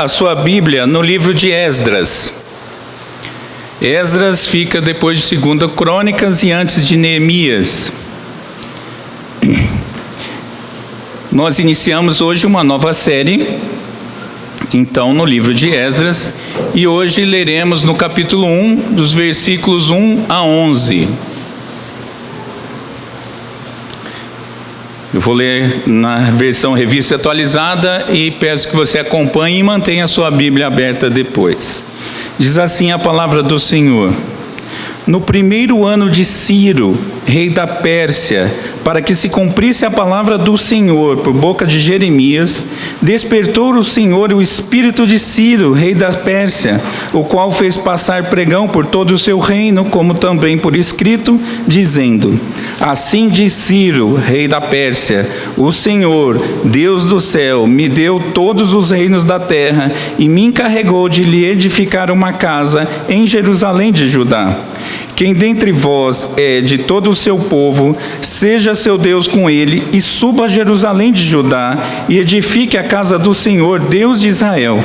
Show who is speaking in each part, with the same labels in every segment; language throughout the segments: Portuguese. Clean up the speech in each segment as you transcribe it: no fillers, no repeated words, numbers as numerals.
Speaker 1: a sua Bíblia no livro de Esdras. Esdras fica depois de 2 Crônicas e antes de Neemias. Nós iniciamos hoje uma nova série, então, no livro de Esdras, e hoje leremos no capítulo 1, dos versículos 1 a 11. Eu vou ler na versão revista atualizada e peço que você acompanhe e mantenha a sua Bíblia aberta depois. Diz assim a palavra do Senhor: no primeiro ano de Ciro, rei da Pérsia, para que se cumprisse a palavra do Senhor por boca de Jeremias, despertou o Senhor o espírito de Ciro, rei da Pérsia, o qual fez passar pregão por todo o seu reino, como também por escrito, dizendo: assim diz Ciro, rei da Pérsia: o Senhor, Deus do céu, me deu todos os reinos da terra e me encarregou de lhe edificar uma casa em Jerusalém de Judá. Quem dentre vós é de todo o seu povo, seja seu Deus com ele, e suba a Jerusalém de Judá, e edifique a casa do Senhor, Deus de Israel.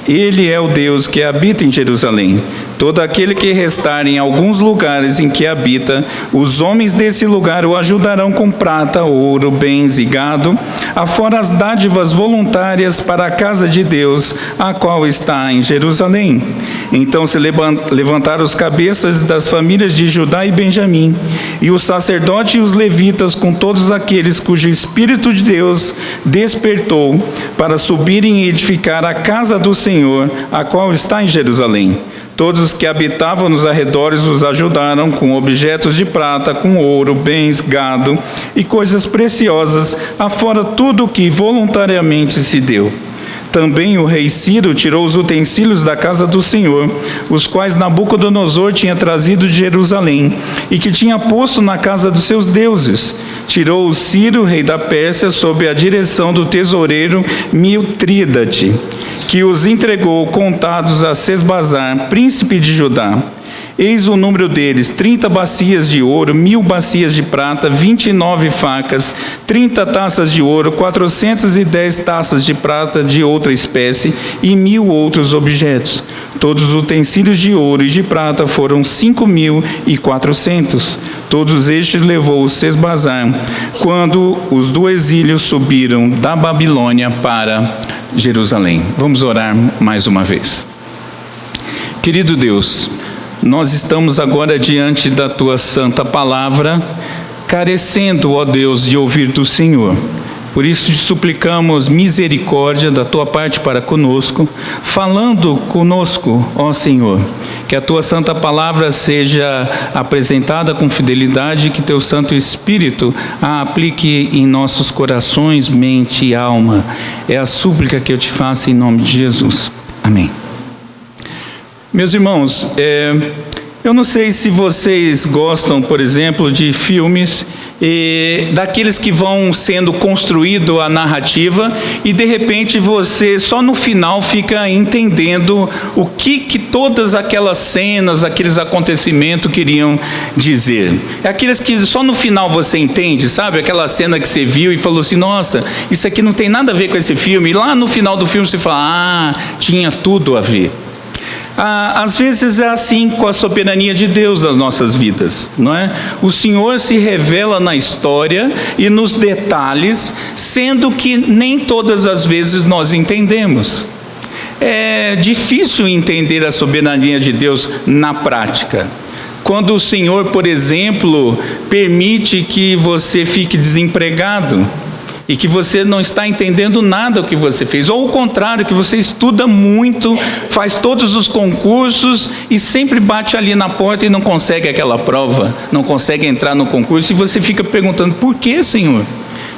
Speaker 1: Ele é o Deus que habita em Jerusalém. Todo aquele que restar em alguns lugares em que habita, os homens desse lugar o ajudarão com prata, ouro, bens e gado, afora as dádivas voluntárias para a casa de Deus, a qual está em Jerusalém. Então se levantaram os cabeças das famílias de Judá e Benjamim, e os sacerdotes e os levitas, com todos aqueles cujo Espírito de Deus despertou, para subirem e edificar a casa do Senhor, a qual está em Jerusalém. Todos os que habitavam nos arredores os ajudaram com objetos de prata, com ouro, bens, gado e coisas preciosas, afora tudo o que voluntariamente se deu. Também o rei Ciro tirou os utensílios da casa do Senhor, os quais Nabucodonosor tinha trazido de Jerusalém, e que tinha posto na casa dos seus deuses. Tirou o Ciro, rei da Pérsia, sob a direção do tesoureiro Mitrídate, que os entregou contados a Sesbazar, príncipe de Judá. Eis o número deles: 30 bacias de ouro, 1000 bacias de prata, 29 facas, 30 taças de ouro, 410 taças de prata de outra espécie e 1000 outros objetos. Todos os utensílios de ouro e de prata foram 5.400. Todos estes levou o Sesbazar, quando os do exílio subiram da Babilônia para Jerusalém. Vamos orar mais uma vez. Querido Deus, nós estamos agora diante da Tua santa palavra, carecendo, ó Deus, de ouvir do Senhor. Por isso te suplicamos misericórdia da Tua parte para conosco, falando conosco, ó Senhor, que a Tua santa palavra seja apresentada com fidelidade, que Teu Santo Espírito a aplique em nossos corações, mente e alma. É a súplica que eu te faço em nome de Jesus. Amém. Meus irmãos, eu não sei se vocês gostam, por exemplo, de filmes daqueles que vão sendo construído a narrativa e de repente você só no final fica entendendo o que todas aquelas cenas, aqueles acontecimentos queriam dizer. É aqueles que só no final você entende, sabe? Aquela cena que você viu e falou assim: nossa, isso aqui não tem nada a ver com esse filme. E lá no final do filme você fala: tinha tudo a ver. Às vezes é assim com a soberania de Deus nas nossas vidas, não é? O Senhor se revela na história e nos detalhes, sendo que nem todas as vezes nós entendemos. É difícil entender a soberania de Deus na prática. Quando o Senhor, por exemplo, permite que você fique desempregado, e que você não está entendendo nada do que você fez, ou o contrário, que você estuda muito, faz todos os concursos e sempre bate ali na porta e não consegue aquela prova, não consegue entrar no concurso, e você fica perguntando: por que, Senhor?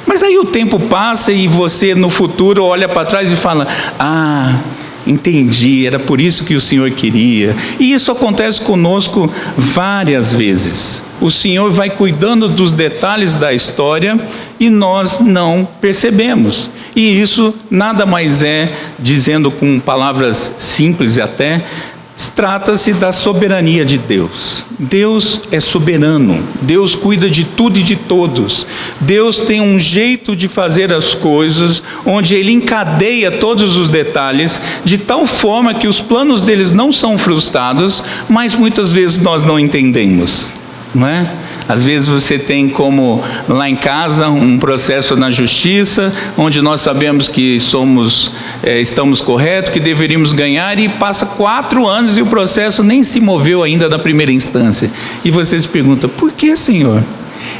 Speaker 1: Mas aí o tempo passa e você no futuro olha para trás e fala: entendi, era por isso que o Senhor queria. E isso acontece conosco várias vezes. O Senhor vai cuidando dos detalhes da história e nós não percebemos. E isso nada mais é, dizendo com palavras simples até, Trata-se da soberania de Deus. Deus é soberano, Deus cuida de tudo e de todos. Deus tem um jeito de fazer as coisas, onde Ele encadeia todos os detalhes, de tal forma que os planos deles não são frustrados, mas muitas vezes nós não entendemos, não é? Às vezes você tem, como lá em casa, um processo na justiça, onde nós sabemos que estamos corretos, que deveríamos ganhar, e passa 4 anos e o processo nem se moveu ainda da primeira instância. E você se pergunta, por que, Senhor?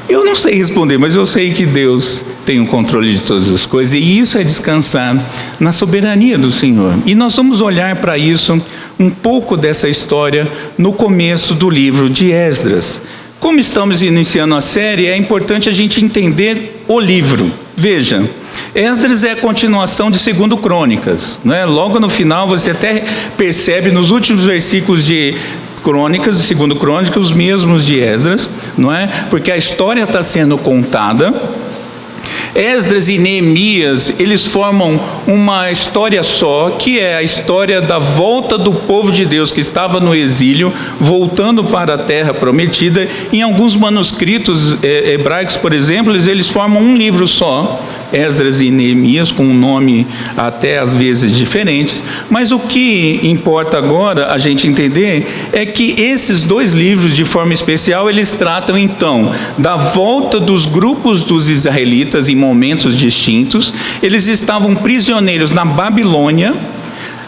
Speaker 1: Eu não sei responder, mas eu sei que Deus tem o controle de todas as coisas, e isso é descansar na soberania do Senhor. E nós vamos olhar para isso, um pouco dessa história, no começo do livro de Esdras. Como estamos iniciando a série, é importante a gente entender o livro. Veja, Esdras é a continuação de 2 Crônicas, não é? Logo no final você até percebe nos últimos versículos de Crônicas, de 2 Crônicas, os mesmos de Esdras, não é? Porque a história está sendo contada. Esdras e Neemias, eles formam uma história só, que é a história da volta do povo de Deus que estava no exílio, voltando para a terra prometida. Em alguns manuscritos hebraicos, por exemplo, eles formam um livro só, Esdras e Neemias, com um nome até às vezes diferentes. Mas o que importa agora a gente entender é que esses 2 livros, de forma especial, eles tratam então da volta dos grupos dos israelitas em momentos distintos. Eles estavam prisioneiros na Babilônia.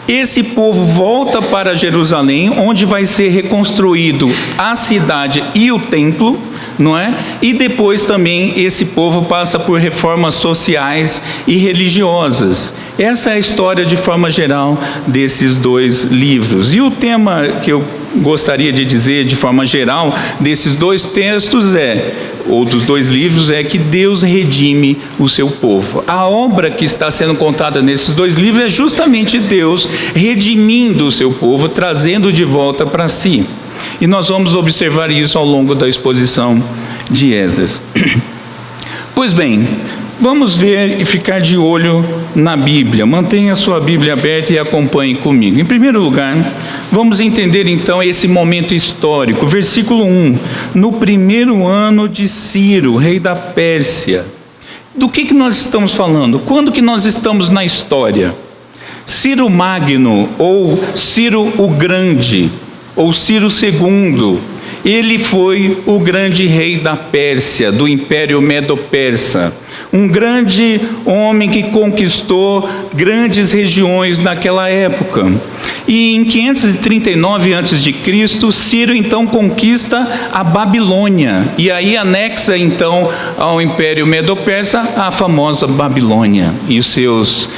Speaker 1: Esse povo volta para Jerusalém, onde vai ser reconstruído a cidade e o templo, não é? E depois também esse povo passa por reformas sociais e religiosas. Essa é a história de forma geral desses 2 livros. E o tema que eu gostaria de dizer de forma geral desses 2 textos ou dos 2 livros, é que Deus redime o seu povo. A obra que está sendo contada nesses 2 livros é justamente Deus redimindo o seu povo, trazendo de volta para si. E nós vamos observar isso ao longo da exposição de Esdras. Pois bem, vamos ver e ficar de olho na Bíblia. Mantenha a sua Bíblia aberta e acompanhe comigo. Em primeiro lugar, vamos entender então esse momento histórico. Versículo 1. No 1º ano de Ciro, rei da Pérsia. Do que nós estamos falando? Quando que nós estamos na história? Ciro Magno, ou Ciro o Grande, ou Ciro II, ele foi o grande rei da Pérsia, do Império Medo-Persa. Um grande homem que conquistou grandes regiões naquela época. E em 539 a.C., Ciro então conquista a Babilônia. E aí anexa então ao Império Medo-Persa a famosa Babilônia. E os seus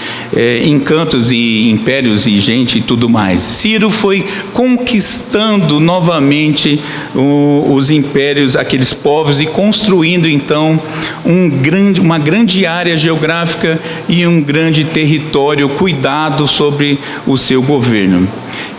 Speaker 1: encantos e impérios e gente e tudo mais. Ciro foi conquistando novamente os impérios, aqueles povos, e construindo então uma grande área geográfica e um grande território cuidado sobre o seu governo.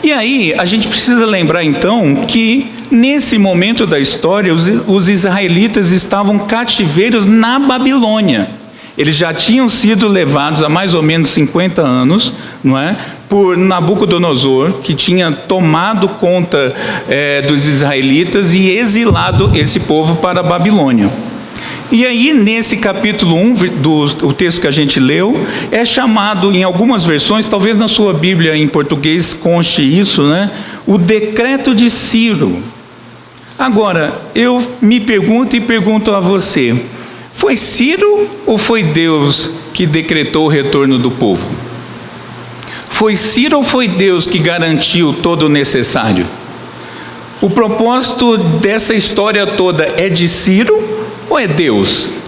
Speaker 1: E aí a gente precisa lembrar então que nesse momento da história os israelitas estavam cativeiros na Babilônia. Eles já tinham sido levados há mais ou menos 50 anos, não é? Por Nabucodonosor, que tinha tomado conta dos israelitas e exilado esse povo para a Babilônia. E aí, nesse capítulo 1, o texto que a gente leu, é chamado, em algumas versões, talvez na sua Bíblia em português conste isso, né? O decreto de Ciro. Agora, eu me pergunto e pergunto a você, foi Ciro ou foi Deus que decretou o retorno do povo? Foi Ciro ou foi Deus que garantiu todo o necessário? O propósito dessa história toda é de Ciro ou é Deus?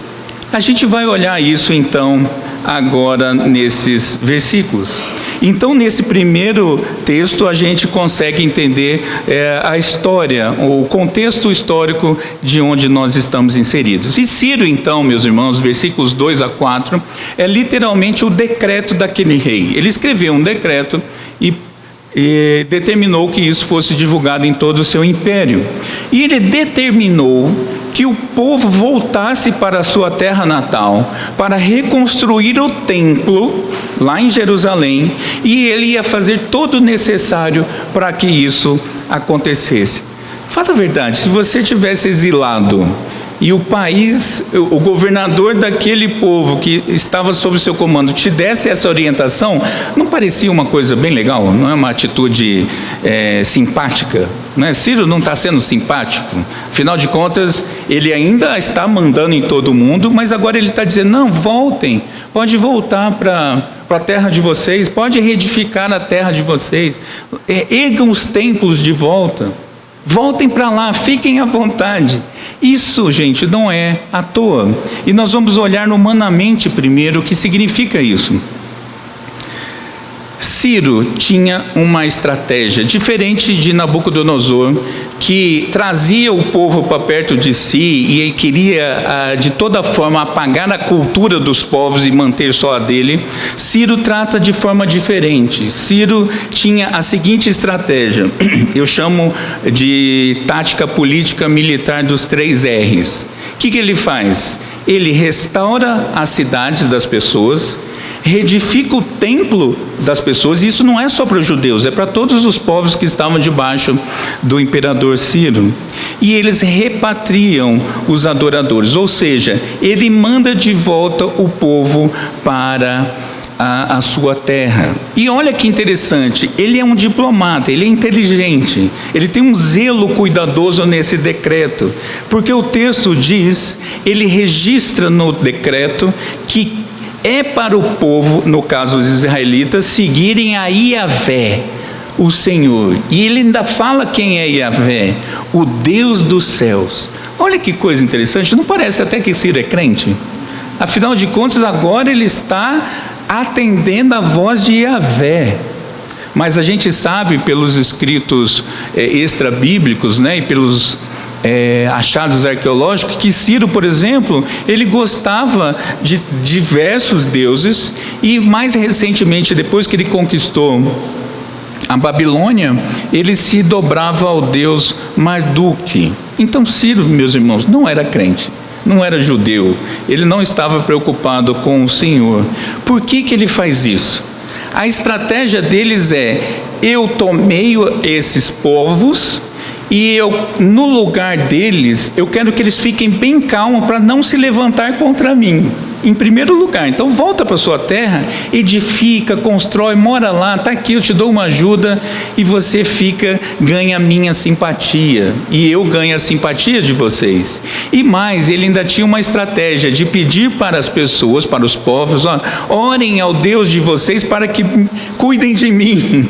Speaker 1: A gente vai olhar isso então agora nesses versículos. Então, nesse primeiro texto, a gente consegue entender a história, o contexto histórico de onde nós estamos inseridos. E Ciro, então, meus irmãos, versículos 2 a 4, é literalmente o decreto daquele rei. Ele escreveu um decreto e e determinou que isso fosse divulgado em todo o seu império. E ele determinou que o povo voltasse para a sua terra natal, para reconstruir o templo lá em Jerusalém, e ele ia fazer todo o necessário para que isso acontecesse. Fala a verdade, se você tivesse exilado e o país, o governador daquele povo que estava sob seu comando te desse essa orientação, não parecia uma coisa bem legal? Não é uma atitude simpática? Não é? Ciro não está sendo simpático, afinal de contas ele ainda está mandando em todo mundo, mas agora ele está dizendo, não, voltem, pode voltar para a terra de vocês, pode reedificar a terra de vocês, ergam os templos de volta, voltem para lá, fiquem à vontade. Isso, gente, não é à toa. E nós vamos olhar humanamente primeiro o que significa isso. Ciro tinha uma estratégia diferente de Nabucodonosor, que trazia o povo para perto de si e queria de toda forma apagar a cultura dos povos e manter só a dele. Ciro trata de forma diferente. Ciro tinha a seguinte estratégia, eu chamo de tática política militar dos 3 R's. O que ele faz? Ele restaura a cidade das pessoas, reedifica o templo das pessoas, e isso não é só para os judeus, é para todos os povos que estavam debaixo do imperador Ciro. E eles repatriam os adoradores, ou seja, ele manda de volta o povo para a sua terra. E olha que interessante, ele é um diplomata, ele é inteligente, ele tem um zelo cuidadoso nesse decreto, porque o texto diz, ele registra no decreto que é para o povo, no caso os israelitas, seguirem a Iavé, o Senhor. E ele ainda fala quem é Iavé, o Deus dos céus. Olha que coisa interessante, não parece até que Ciro é crente? Afinal de contas, agora ele está atendendo a voz de Iavé. Mas a gente sabe pelos escritos extra-bíblicos, né, e pelos achados arqueológicos, que Ciro, por exemplo, ele gostava de diversos deuses, e mais recentemente, depois que ele conquistou a Babilônia, ele se dobrava ao deus Marduk. Então Ciro, meus irmãos, não era crente, não era judeu, ele não estava preocupado com o Senhor. Por que ele faz isso? A estratégia deles eu tomei esses povos e no lugar deles, eu quero que eles fiquem bem calmos para não se levantar contra mim, em primeiro lugar. Então volta para sua terra, edifica, constrói, mora lá, está aqui, eu te dou uma ajuda, e você ganha a minha simpatia, e eu ganho a simpatia de vocês. E mais, ele ainda tinha uma estratégia de pedir para as pessoas, para os povos, orem ao Deus de vocês para que cuidem de mim.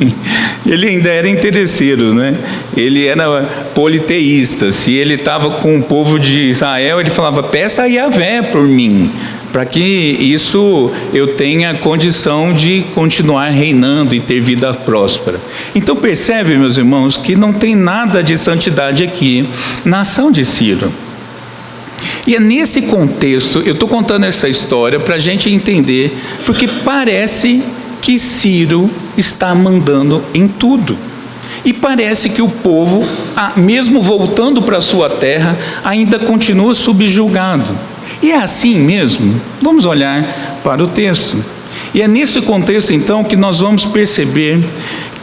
Speaker 1: Ele ainda era interesseiro, né? Ele era politeísta. Se ele estava com o povo de Israel, ele falava, peça a Iavé por mim, para que isso eu tenha condição de continuar reinando e ter vida próspera. Então percebe, meus irmãos, que não tem nada de santidade aqui na ação de Ciro. E é nesse contexto, eu estou contando essa história para a gente entender, porque parece que Ciro está mandando em tudo. E parece que o povo, mesmo voltando para a sua terra, ainda continua subjugado. E é assim mesmo? Vamos olhar para o texto. E é nesse contexto, então, que nós vamos perceber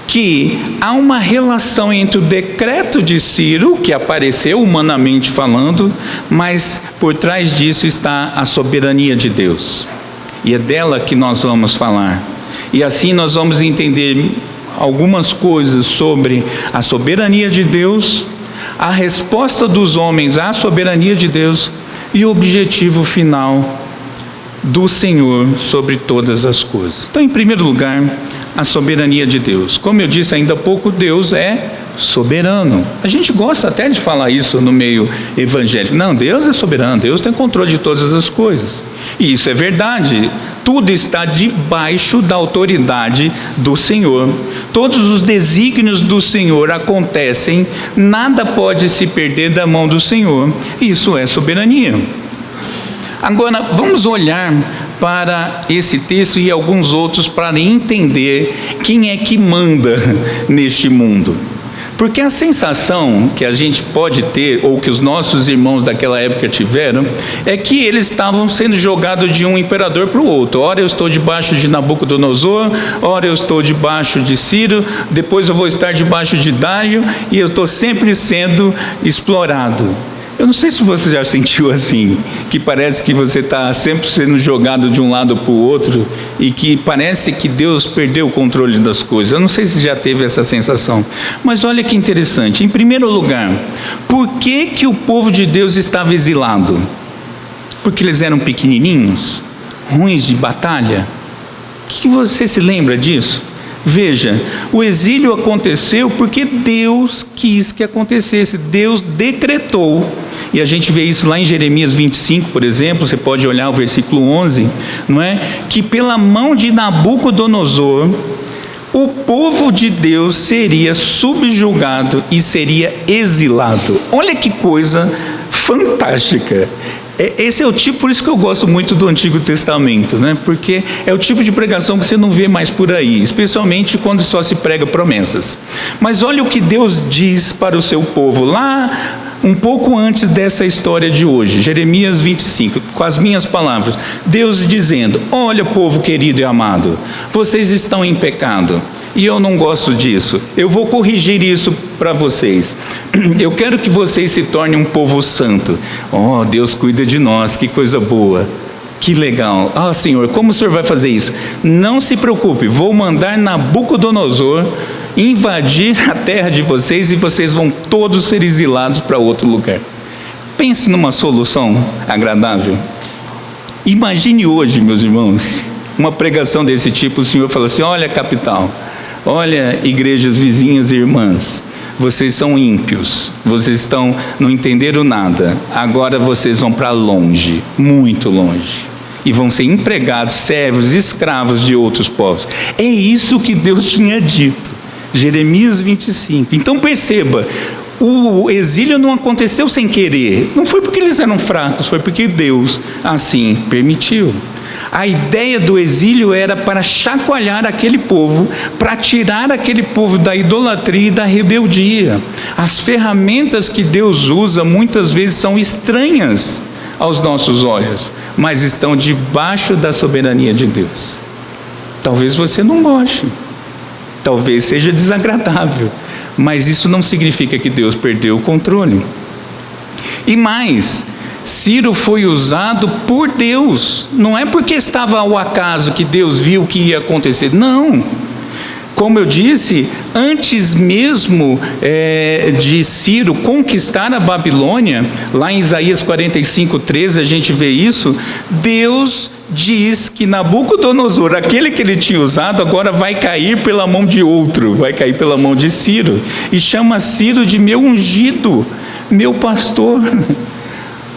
Speaker 1: que há uma relação entre o decreto de Ciro, que apareceu humanamente falando, mas por trás disso está a soberania de Deus. E é dela que nós vamos falar. E assim nós vamos entender algumas coisas sobre a soberania de Deus, a resposta dos homens à soberania de Deus e o objetivo final do Senhor sobre todas as coisas. Então, em primeiro lugar, a soberania de Deus. Como eu disse ainda há pouco, Deus é soberano. A gente gosta até de falar isso no meio evangélico. Não, Deus é soberano, Deus tem controle de todas as coisas. E isso é verdade. Tudo está debaixo da autoridade do Senhor. Todos os desígnios do Senhor acontecem, nada pode se perder da mão do Senhor. Isso é soberania. Agora, vamos olhar para esse texto e alguns outros para entender quem é que manda neste mundo. Porque a sensação que a gente pode ter, ou que os nossos irmãos daquela época tiveram, é que eles estavam sendo jogados de um imperador para o outro. Ora eu estou debaixo de Nabucodonosor, ora eu estou debaixo de Ciro, depois eu vou estar debaixo de Dário, e eu estou sempre sendo explorado. Eu não sei se você já sentiu assim, que parece que você está sempre sendo jogado de um lado para o outro e que parece que Deus perdeu o controle das coisas. Eu não sei se já teve essa sensação. Mas olha que interessante. Em primeiro lugar, por que o povo de Deus estava exilado? Porque eles eram pequenininhos, ruins de batalha? O que você se lembra disso? Veja, o exílio aconteceu porque Deus quis que acontecesse, Deus decretou, e a gente vê isso lá em Jeremias 25, por exemplo, você pode olhar o versículo 11, não é? Que pela mão de Nabucodonosor, o povo de Deus seria subjugado e seria exilado. Olha que coisa fantástica! Esse é o tipo, por isso que eu gosto muito do Antigo Testamento, né? Porque é o tipo de pregação que você não vê mais por aí, especialmente quando só se prega promessas. Mas olha o que Deus diz para o seu povo, lá um pouco antes dessa história de hoje, Jeremias 25, com as minhas palavras, Deus dizendo: olha, povo querido e amado, vocês estão em pecado, e eu não gosto disso, eu vou corrigir isso para vocês. Eu quero que vocês se tornem um povo santo. Oh, Deus cuida de nós, que coisa boa, que legal. Ah, Senhor, como o Senhor vai fazer isso? Não se preocupe, vou mandar Nabucodonosor invadir a terra de vocês e vocês vão todos ser exilados para outro lugar. Pense numa solução agradável. Imagine hoje, meus irmãos, uma pregação desse tipo. O Senhor fala assim: olha, capital, olha, igrejas vizinhas e irmãs, vocês são ímpios, vocês não entenderam nada, agora vocês vão para longe, muito longe, e vão ser empregados, servos, escravos de outros povos. É isso que Deus tinha dito, Jeremias 25. Então perceba, o exílio não aconteceu sem querer, não foi porque eles eram fracos, foi porque Deus assim permitiu. A ideia do exílio era para chacoalhar aquele povo, para tirar aquele povo da idolatria e da rebeldia. As ferramentas que Deus usa muitas vezes são estranhas aos nossos olhos, mas estão debaixo da soberania de Deus. Talvez você não goste, talvez seja desagradável, mas isso não significa que Deus perdeu o controle. E mais, Ciro foi usado por Deus, não é porque estava ao acaso que Deus viu o que ia acontecer, não. Como eu disse, antes mesmo de Ciro conquistar a Babilônia, lá em Isaías 45:13 a gente vê isso, Deus diz que Nabucodonosor, aquele que ele tinha usado, agora vai cair pela mão de outro, vai cair pela mão de Ciro, e chama Ciro de meu ungido, meu pastor.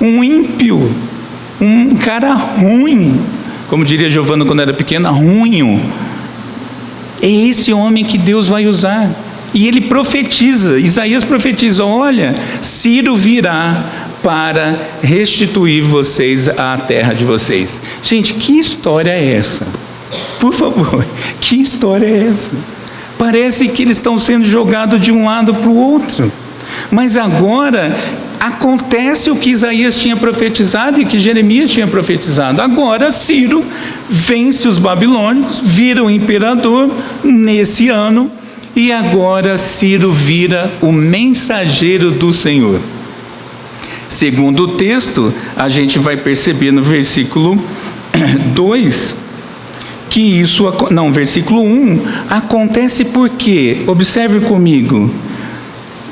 Speaker 1: Um ímpio, um cara ruim, como diria Giovana quando era pequena, ruinho. É esse homem que Deus vai usar. E ele profetiza, Isaías profetiza: olha, Ciro virá para restituir vocês à terra de vocês. Gente, que história é essa? Por favor, que história é essa? Parece que eles estão sendo jogados de um lado para o outro. Mas agora acontece o que Isaías tinha profetizado e que Jeremias tinha profetizado. Agora Ciro vence os babilônicos, vira o imperador nesse ano, e agora Ciro vira o mensageiro do Senhor. Segundo o texto, a gente vai perceber no versículo 2, que isso, não, versículo 1, acontece porque, observe comigo,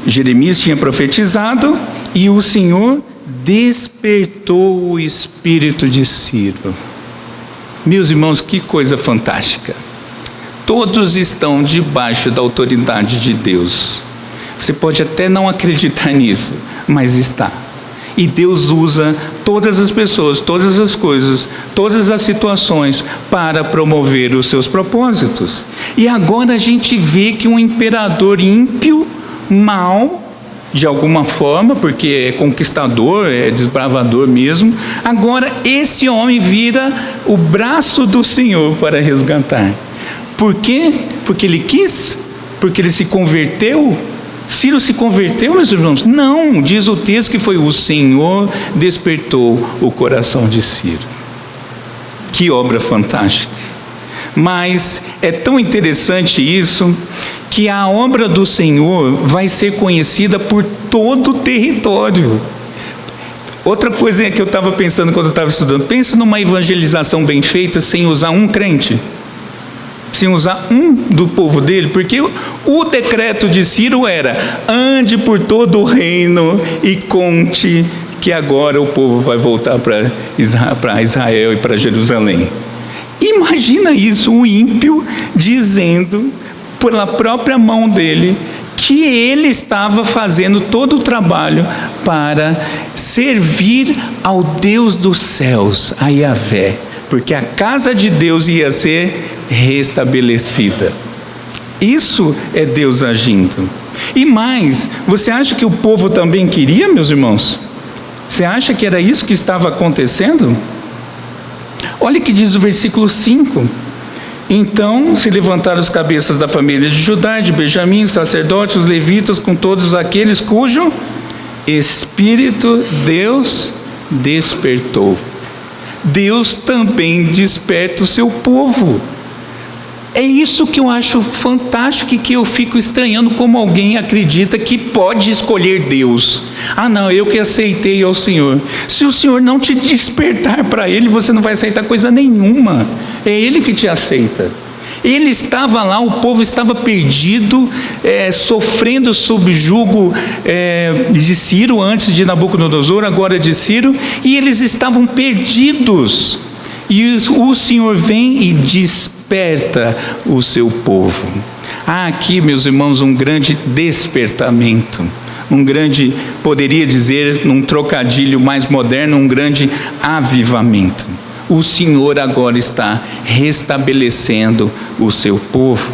Speaker 1: Jeremias tinha profetizado e o Senhor despertou o espírito de Ciro. Meus irmãos, que coisa fantástica. Todos estão debaixo da autoridade de Deus. Você pode até não acreditar nisso, mas está. E Deus usa todas as pessoas, todas as coisas, todas as situações para promover os seus propósitos. E agora a gente vê que um imperador ímpio, mau, de alguma forma, porque é conquistador, é desbravador mesmo. Agora esse homem vira o braço do Senhor para resgatar. Por quê? Porque ele quis? Porque ele se converteu? Ciro se converteu, meus irmãos? Não, diz o texto que foi o Senhor despertou o coração de Ciro. Que obra fantástica! Mas é tão interessante isso, que a obra do Senhor vai ser conhecida por todo o território. Outra coisa que eu estava pensando quando eu estava estudando, pensa numa evangelização bem feita sem usar um crente, sem usar um do povo dele, porque o decreto de Ciro era: ande por todo o reino e conte que agora o povo vai voltar para Israel e para Jerusalém. Imagina isso, o ímpio dizendo pela própria mão dele que ele estava fazendo todo o trabalho para servir ao Deus dos céus, a Yahvé, porque a casa de Deus ia ser restabelecida. Isso é Deus agindo. E mais, você acha que o povo também queria, meus irmãos? Você acha que era isso que estava acontecendo? Olha o que diz o versículo 5. Então se levantaram os cabeças da família de Judá, de Benjamim, os sacerdotes, os levitas, com todos aqueles cujo Espírito Deus despertou. Deus também desperta o seu povo. É isso que eu acho fantástico e que eu fico estranhando como alguém acredita que pode escolher Deus. Ah não, eu que aceitei ao Senhor. Se o Senhor não te despertar para Ele, você não vai aceitar coisa nenhuma. É Ele que te aceita. Ele estava lá, o povo estava perdido, sofrendo sob jugo de Ciro, antes de Nabucodonosor, agora de Ciro, e eles estavam perdidos. E o Senhor vem e desperta o seu povo. Há aqui, meus irmãos, um grande despertamento, um grande, poderia dizer, num trocadilho mais moderno, um grande avivamento. O Senhor agora está restabelecendo o seu povo.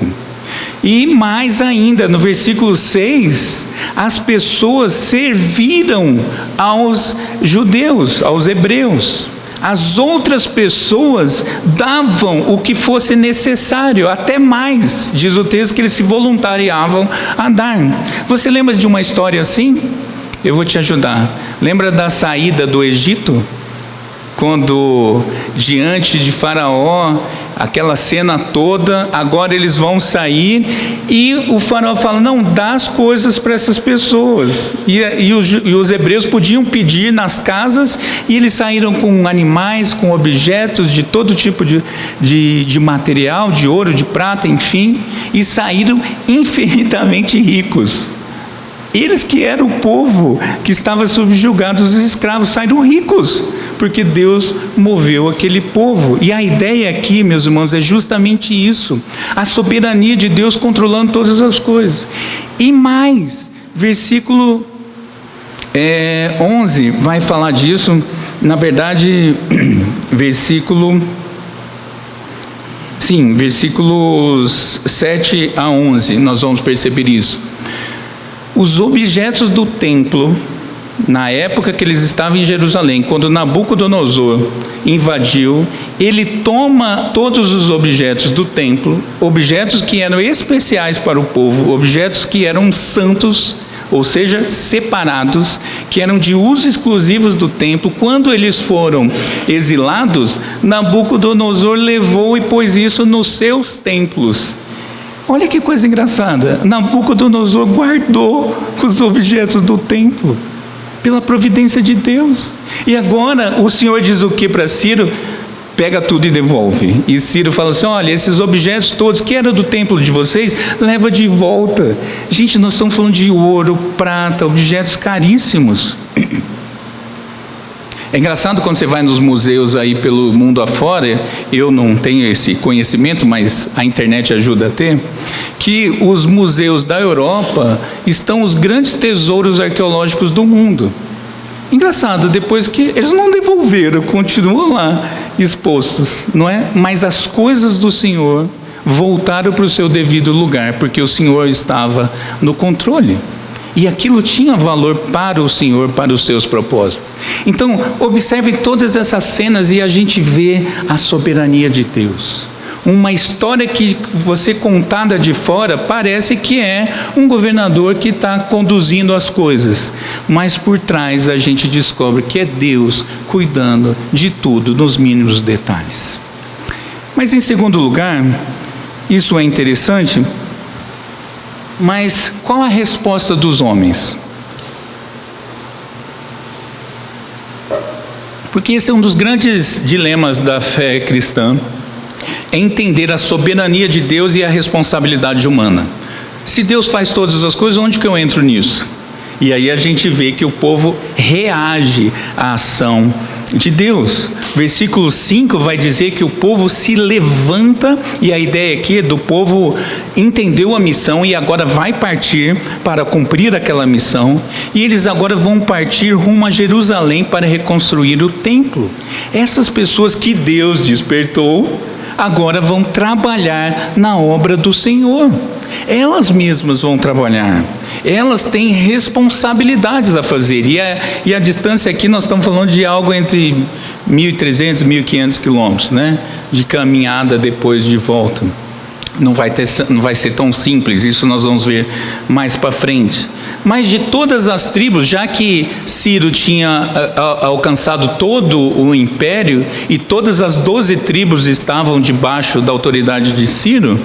Speaker 1: E mais ainda, no versículo 6, as pessoas serviram aos judeus, aos hebreus. As outras pessoas davam o que fosse necessário, até mais, diz o texto que eles se voluntariavam a dar. Você lembra de uma história assim? Eu vou te ajudar. Lembra da saída do Egito? Quando diante de Faraó, aquela cena toda, agora eles vão sair e o Faraó fala: não, dá as coisas para essas pessoas. E os hebreus podiam pedir nas casas, e eles saíram com animais, com objetos de todo tipo de material, de ouro, de prata, enfim, e saíram infinitamente ricos. Eles que eram o povo que estava subjugado, os escravos saíram ricos, porque Deus moveu aquele povo. E a ideia aqui, meus irmãos, é justamente isso: a soberania de Deus controlando todas as coisas. E mais, versículo 11 vai falar disso. Na verdade, versículos 7 a 11, nós vamos perceber isso. Os objetos do templo, na época que eles estavam em Jerusalém, quando Nabucodonosor invadiu, ele toma todos os objetos do templo, objetos que eram especiais para o povo, objetos que eram santos, ou seja, separados, que eram de uso exclusivos do templo. Quando eles foram exilados, Nabucodonosor levou e pôs isso nos seus templos. Olha que coisa engraçada, Nabucodonosor guardou os objetos do templo, pela providência de Deus. E agora o Senhor diz o que para Ciro? Pega tudo e devolve. E Ciro fala assim: olha, esses objetos todos que eram do templo de vocês, leva de volta. Gente, nós estamos falando de ouro, prata, objetos caríssimos. É engraçado quando você vai nos museus aí pelo mundo afora, eu não tenho esse conhecimento, mas a internet ajuda a ter, que os museus da Europa estão os grandes tesouros arqueológicos do mundo. Engraçado, depois que eles não devolveram, continuam lá expostos, não é? Mas as coisas do Senhor voltaram para o seu devido lugar, porque o Senhor estava no controle. E aquilo tinha valor para o Senhor, para os seus propósitos. Então, observe todas essas cenas e a gente vê a soberania de Deus. Uma história que você contada de fora parece que é um governador que está conduzindo as coisas. Mas por trás a gente descobre que é Deus cuidando de tudo, nos mínimos detalhes. Mas em segundo lugar, isso é interessante, mas qual a resposta dos homens? Porque esse é um dos grandes dilemas da fé cristã, é entender a soberania de Deus e a responsabilidade humana. Se Deus faz todas as coisas, onde que eu entro nisso? E aí a gente vê que o povo reage à ação de Deus. Versículo 5 vai dizer que o povo se levanta, e a ideia aqui é do povo entendeu a missão e agora vai partir para cumprir aquela missão, e eles agora vão partir rumo a Jerusalém para reconstruir o templo. Essas pessoas que Deus despertou, agora vão trabalhar na obra do Senhor. Elas mesmas vão trabalhar. Elas têm responsabilidades a fazer. E a distância aqui, nós estamos falando de algo entre 1.300 e 1.500 quilômetros, né? De caminhada depois de volta. Não vai ser tão simples, isso nós vamos ver mais para frente. Mas de todas as tribos, já que Ciro tinha alcançado todo o império, e todas as 12 tribos estavam debaixo da autoridade de Ciro,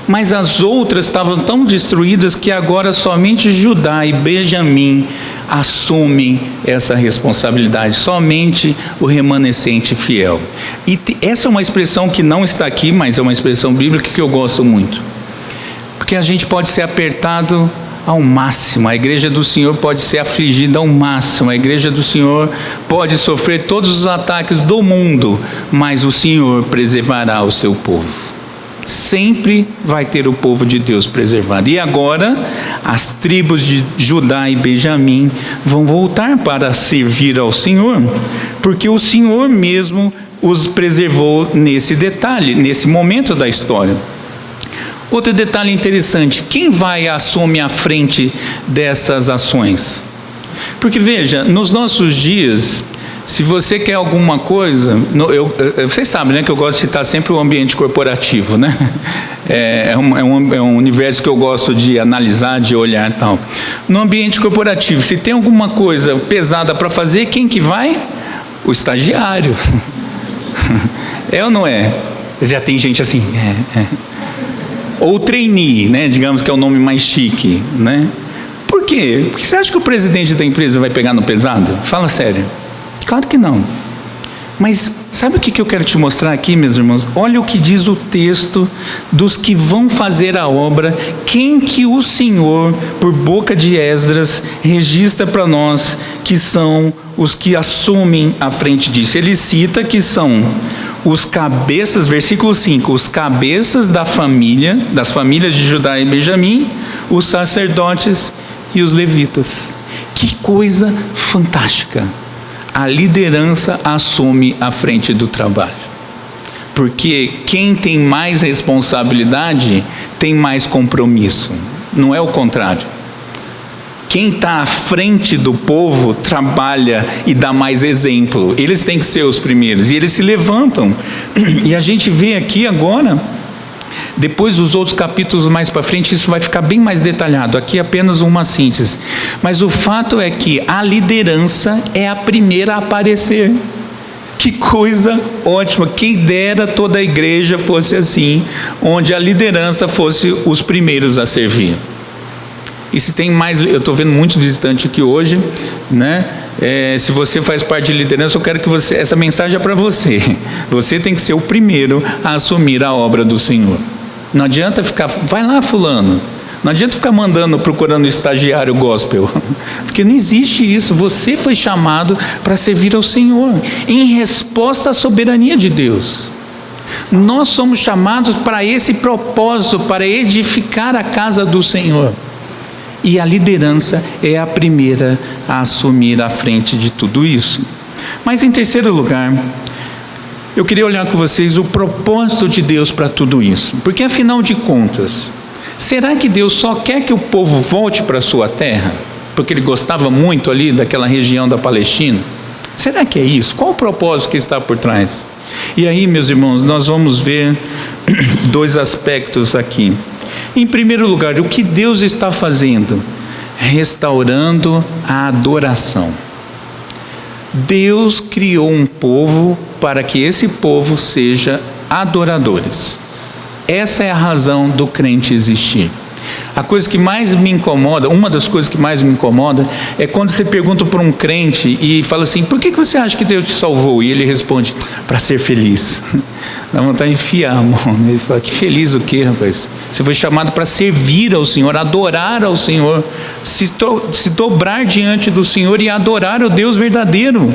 Speaker 1: mas as outras estavam tão destruídas que agora somente Judá e Benjamim assumem essa responsabilidade, somente o remanescente fiel. E essa é uma expressão que não está aqui, mas é uma expressão bíblica que eu gosto muito, porque a gente pode ser apertado ao máximo, a igreja do Senhor pode ser afligida ao máximo, a igreja do Senhor pode sofrer todos os ataques do mundo, mas o Senhor preservará o seu povo. Sempre vai ter o povo de Deus preservado. E agora, as tribos de Judá e Benjamim vão voltar para servir ao Senhor, porque o Senhor mesmo os preservou nesse detalhe, nesse momento da história. Outro detalhe interessante, quem vai assumir a frente dessas ações? Porque veja, nos nossos dias, se você quer alguma coisa, vocês sabem, né, que eu gosto de citar sempre o ambiente corporativo, né? É um universo que eu gosto de analisar, de olhar e tal. No ambiente corporativo, se tem alguma coisa pesada para fazer, quem que vai? O estagiário. É ou não é? Já tem gente assim, Ou trainee, né? Digamos que é o nome mais chique, né? Por quê? Porque você acha que o presidente da empresa vai pegar no pesado? Fala sério. Claro que não. Mas sabe o que eu quero te mostrar aqui, meus irmãos? Olha o que diz o texto dos que vão fazer a obra, quem que o Senhor, por boca de Esdras, registra para nós que são os que assumem a frente disso. Ele cita que são os cabeças, versículo 5, os cabeças das famílias de Judá e Benjamim, os sacerdotes e os levitas. Que coisa fantástica! A liderança assume a frente do trabalho, porque quem tem mais responsabilidade tem mais compromisso, não é o contrário. Quem está à frente do povo trabalha e dá mais exemplo, eles têm que ser os primeiros, e eles se levantam, e a gente vê aqui agora, depois dos outros capítulos mais para frente, isso vai ficar bem mais detalhado, aqui apenas uma síntese, mas o fato é que a liderança é a primeira a aparecer. Que coisa ótima, quem dera toda a igreja fosse assim, onde a liderança fosse os primeiros a servir. E se tem mais, eu estou vendo muitos visitantes aqui hoje, né? Se você faz parte de liderança, eu quero que essa mensagem é para você. Você tem que ser o primeiro a assumir a obra do Senhor. Não adianta ficar, vai lá fulano, não adianta ficar procurando estagiário gospel, porque não existe isso. Você foi chamado para servir ao Senhor, em resposta à soberania de Deus. Nós somos chamados para esse propósito, para edificar a casa do Senhor. E a liderança é a primeira a assumir a frente de tudo isso. Mas em terceiro lugar, eu queria olhar com vocês o propósito de Deus para tudo isso. Porque afinal de contas, será que Deus só quer que o povo volte para a sua terra? porque ele gostava muito ali daquela região da Palestina? Será que é isso? Qual o propósito que está por trás? E aí, meus irmãos, nós vamos ver dois aspectos aqui. Em primeiro lugar, o que Deus está fazendo? Restaurando a adoração. Deus criou um povo para que esse povo seja adoradores. Essa é a razão do crente existir. A coisa que mais me incomoda, uma das coisas que mais me incomoda, é quando você pergunta para um crente e fala assim: por que você acha que Deus te salvou? E ele responde: para ser feliz. Dá vontade de enfiar a mão, né? Ele fala: que feliz o quê, rapaz? Você foi chamado para servir ao Senhor, adorar ao Senhor, se dobrar diante do Senhor e adorar o Deus verdadeiro.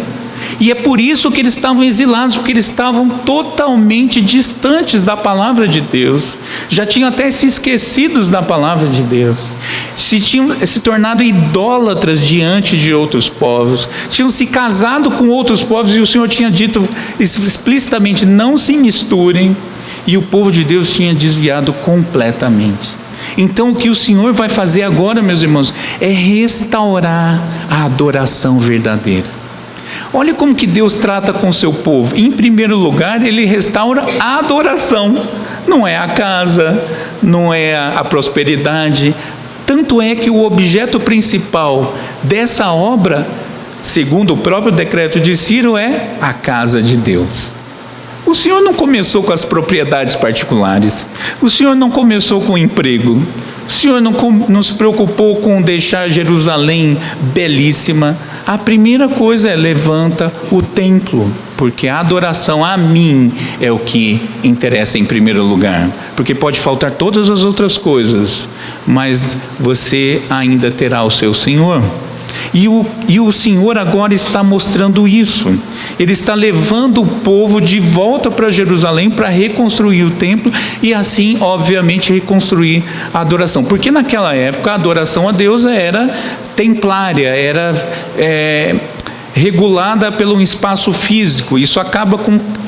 Speaker 1: E é por isso que eles estavam exilados, porque eles estavam totalmente distantes da palavra de Deus, já tinham até se esquecidos da palavra de Deus, tinham se tornado idólatras diante de outros povos, tinham se casado com outros povos, e o Senhor tinha dito explicitamente: não se misturem, e o povo de Deus tinha desviado completamente. Então o que o Senhor vai fazer agora, meus irmãos, é restaurar a adoração verdadeira. Olha como que Deus trata com o seu povo. Em primeiro lugar, Ele restaura a adoração. Não é a casa, não é a prosperidade. Tanto é que o objeto principal dessa obra, segundo o próprio decreto de Ciro, é a casa de Deus. O Senhor não começou com as propriedades particulares. O Senhor não começou com o emprego. O Senhor não se preocupou com deixar Jerusalém belíssima. A primeira coisa é: levanta o templo, porque a adoração a mim é o que interessa em primeiro lugar. Porque pode faltar todas as outras coisas, mas você ainda terá o seu Senhor. E o Senhor agora está mostrando isso. Ele está levando o povo de volta para Jerusalém para reconstruir o templo e assim, obviamente, reconstruir a adoração. Porque naquela época a adoração a Deus era templária, era regulada pelo espaço físico. Isso acaba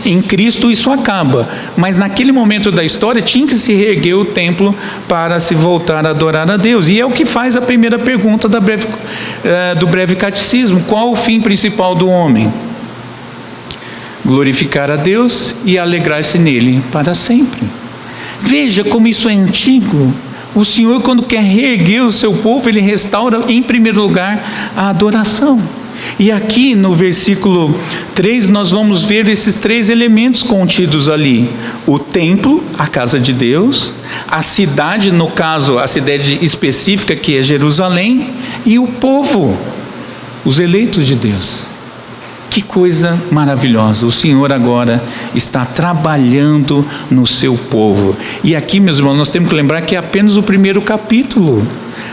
Speaker 1: em Cristo, isso acaba. Mas naquele momento da história tinha que se reerguer o templo para se voltar a adorar a Deus. E é o que faz a primeira pergunta do breve catecismo: qual o fim principal do homem? Glorificar a Deus e alegrar-se nele para sempre. Veja como isso é antigo. O Senhor, quando quer reerguer o seu povo, Ele restaura em primeiro lugar a adoração. E aqui no versículo 3 nós vamos ver esses três elementos contidos ali: o templo, a casa de Deus, a cidade, no caso a cidade específica que é Jerusalém, e o povo, os eleitos de Deus. Que coisa maravilhosa! O Senhor agora está trabalhando no seu povo. E aqui, meus irmãos, nós temos que lembrar que é apenas o primeiro capítulo.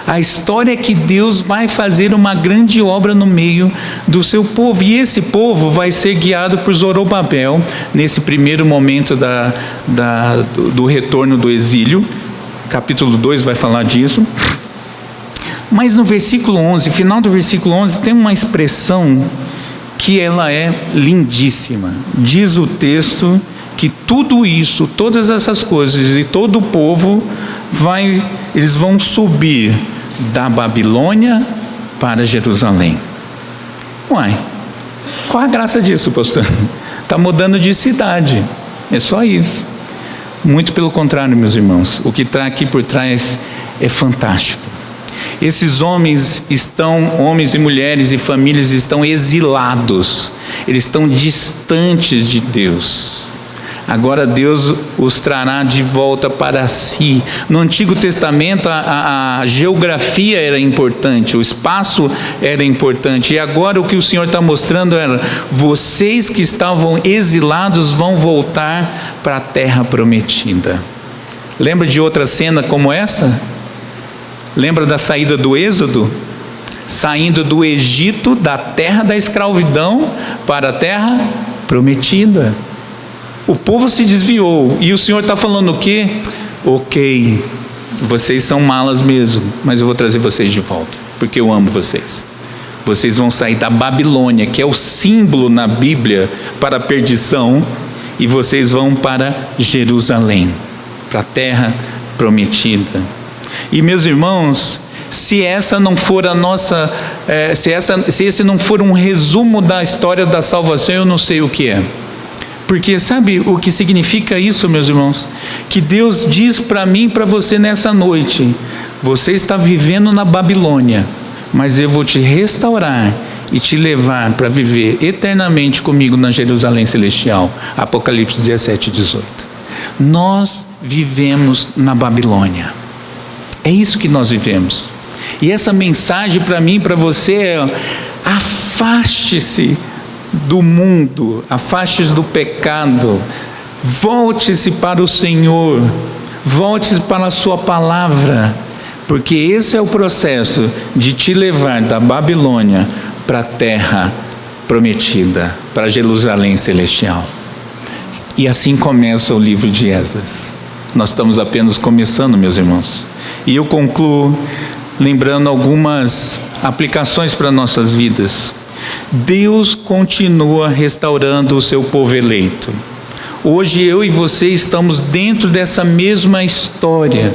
Speaker 1: A história é que Deus vai fazer uma grande obra no meio do seu povo. E esse povo vai ser guiado por Zorobabel, nesse primeiro momento do retorno do exílio. Capítulo 2 vai falar disso. Mas no versículo 11, final do versículo 11, tem uma expressão que ela é lindíssima. Diz o texto que tudo isso, todas essas coisas e todo o povo eles vão subir da Babilônia para Jerusalém. Uai, qual a graça disso, pastor? Está mudando de cidade, é só isso. Muito pelo contrário, meus irmãos, o que está aqui por trás é fantástico. Esses homens e mulheres e famílias estão exilados, eles estão distantes de Deus. Agora Deus os trará de volta para si. No Antigo Testamento a geografia era importante, o espaço era importante, e agora o que o Senhor está mostrando era: vocês que estavam exilados vão voltar para a terra prometida. Lembra de outra cena como essa? Lembra da saída do Êxodo? Saindo do Egito, da terra da escravidão, para a terra prometida. O povo se desviou, e o Senhor está falando o quê? Ok, vocês são malas mesmo, mas eu vou trazer vocês de volta, porque eu amo vocês. Vocês vão sair da Babilônia, que é o símbolo na Bíblia para a perdição, e vocês vão para Jerusalém, para a terra prometida. E meus irmãos, se essa não for a nossa, se esse não for um resumo da história da salvação, eu não sei o que é. Porque sabe o que significa isso, meus irmãos? Que Deus diz para mim e para você nessa noite: você está vivendo na Babilônia, mas eu vou te restaurar e te levar para viver eternamente comigo na Jerusalém Celestial. Apocalipse 17, 18. Nós vivemos na Babilônia. É isso que nós vivemos. E essa mensagem para mim e para você é: afaste-se do mundo, afaste-se do pecado, volte-se para o Senhor, volte-se para a sua palavra, porque esse é o processo de te levar da Babilônia para a terra prometida, para Jerusalém Celestial. E assim começa o livro de Esdras. Nós estamos apenas começando, meus irmãos. E eu concluo lembrando algumas aplicações para nossas vidas. Deus continua restaurando o seu povo eleito. Hoje eu e você estamos dentro dessa mesma história.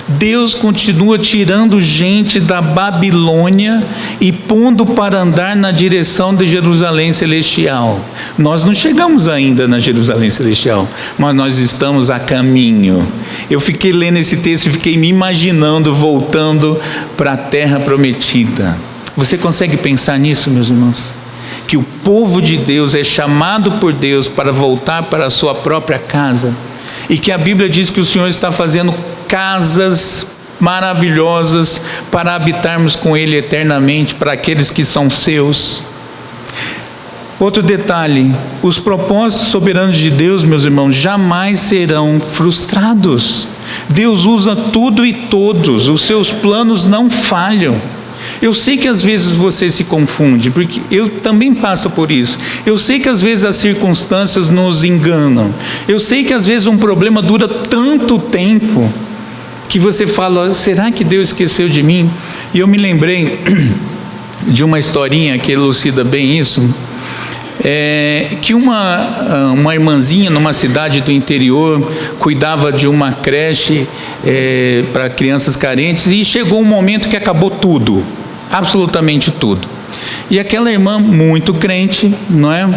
Speaker 1: Deus continua tirando gente da Babilônia e pondo para andar na direção de Jerusalém Celestial. Nós não chegamos ainda na Jerusalém Celestial, mas nós estamos a caminho. Eu fiquei lendo esse texto e fiquei me imaginando voltando para a terra prometida. Você consegue pensar nisso, meus irmãos? Que o povo de Deus é chamado por Deus para voltar para a sua própria casa, e que a Bíblia diz que o Senhor está fazendo casas maravilhosas para habitarmos com Ele eternamente, para aqueles que são seus. Outro detalhe: os propósitos soberanos de Deus, meus irmãos, jamais serão frustrados. Deus usa tudo e todos, os seus planos não falham. Eu sei que às vezes você se confunde, porque eu também passo por isso. Eu sei que às vezes as circunstâncias nos enganam. Eu sei que às vezes um problema dura tanto tempo que você fala: será que Deus esqueceu de mim? E eu me lembrei de uma historinha que elucida bem isso. Que uma irmãzinha numa cidade do interior cuidava de uma creche para crianças carentes, e chegou um momento que acabou tudo, absolutamente tudo. E aquela irmã, muito crente, não é?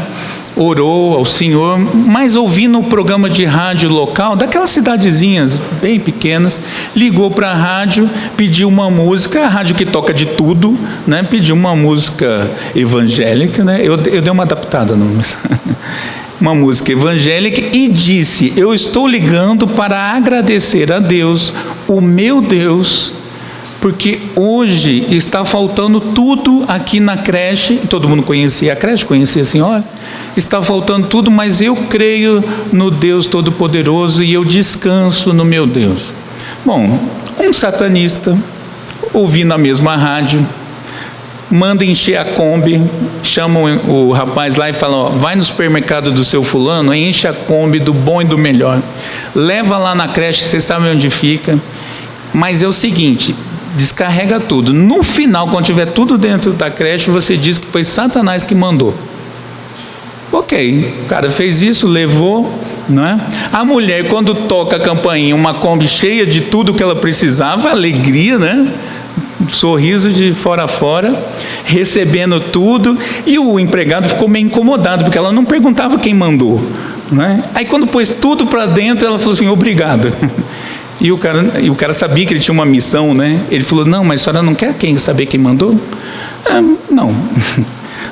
Speaker 1: Orou ao Senhor, mas ouvindo o programa de rádio local, daquelas cidadezinhas bem pequenas, ligou para a rádio, pediu uma música, a rádio que toca de tudo, né? Pediu uma música evangélica, né? Eu dei uma adaptada, não, uma música evangélica, e disse: eu estou ligando para agradecer a Deus, o meu Deus, porque hoje está faltando tudo aqui na creche. Todo mundo conhecia a creche, conhecia a senhora. Está faltando tudo, mas eu creio no Deus Todo-Poderoso e eu descanso no meu Deus. Bom, um satanista, ouvindo a mesma rádio, manda encher a Kombi, chama o rapaz lá e fala: ó, vai no supermercado do seu fulano, enche a Kombi do bom e do melhor, leva lá na creche, você sabe onde fica, mas é o seguinte, descarrega tudo. No final, quando tiver tudo dentro da creche, você diz que foi Satanás que mandou. Ok, o cara fez isso, levou, não é? A mulher, quando toca a campainha, uma Kombi cheia de tudo que ela precisava, alegria, né? Sorriso de fora a fora, recebendo tudo, e o empregado ficou meio incomodado, porque ela não perguntava quem mandou, né? Aí quando pôs tudo para dentro, ela falou assim: obrigado. E o cara sabia que ele tinha uma missão, né? Ele falou: não, mas a senhora não quer saber quem mandou? Não.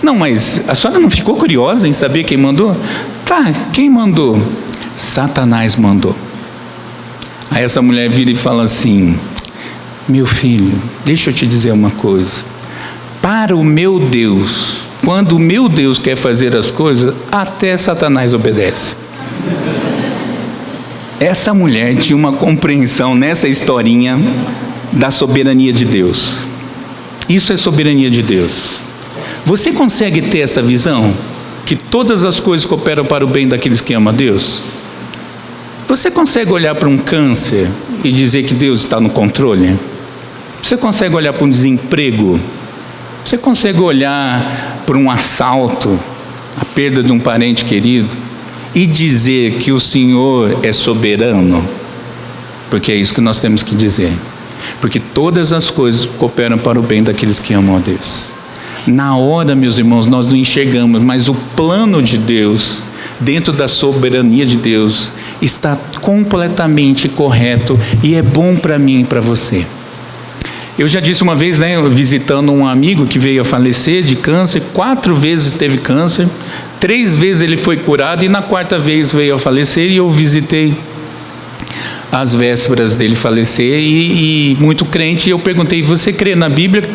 Speaker 1: Não, mas a senhora não ficou curiosa em saber quem mandou? Tá, quem mandou? Satanás mandou. Aí essa mulher vira e fala assim: meu filho, deixa eu te dizer uma coisa. Para o meu Deus, quando o meu Deus quer fazer as coisas, até Satanás obedece. Essa mulher tinha uma compreensão nessa historinha da soberania de Deus. Isso é soberania de Deus. Você consegue ter essa visão? Que todas as coisas cooperam para o bem daqueles que amam a Deus? Você consegue olhar para um câncer e dizer que Deus está no controle? Você consegue olhar para um desemprego? Você consegue olhar para um assalto, a perda de um parente querido, e dizer que o Senhor é soberano? Porque é isso que nós temos que dizer. porque todas as coisas cooperam para o bem daqueles que amam a Deus. Na hora, meus irmãos, nós não enxergamos, mas o plano de Deus, dentro da soberania de Deus, está completamente correto e é bom para mim e para você. Eu já disse uma vez, visitando um amigo que veio a falecer de câncer, 4 vezes teve câncer, 3 vezes ele foi curado e na 4ª vez veio a falecer, e eu visitei às vésperas dele falecer e muito crente, e eu perguntei: você crê na Bíblia?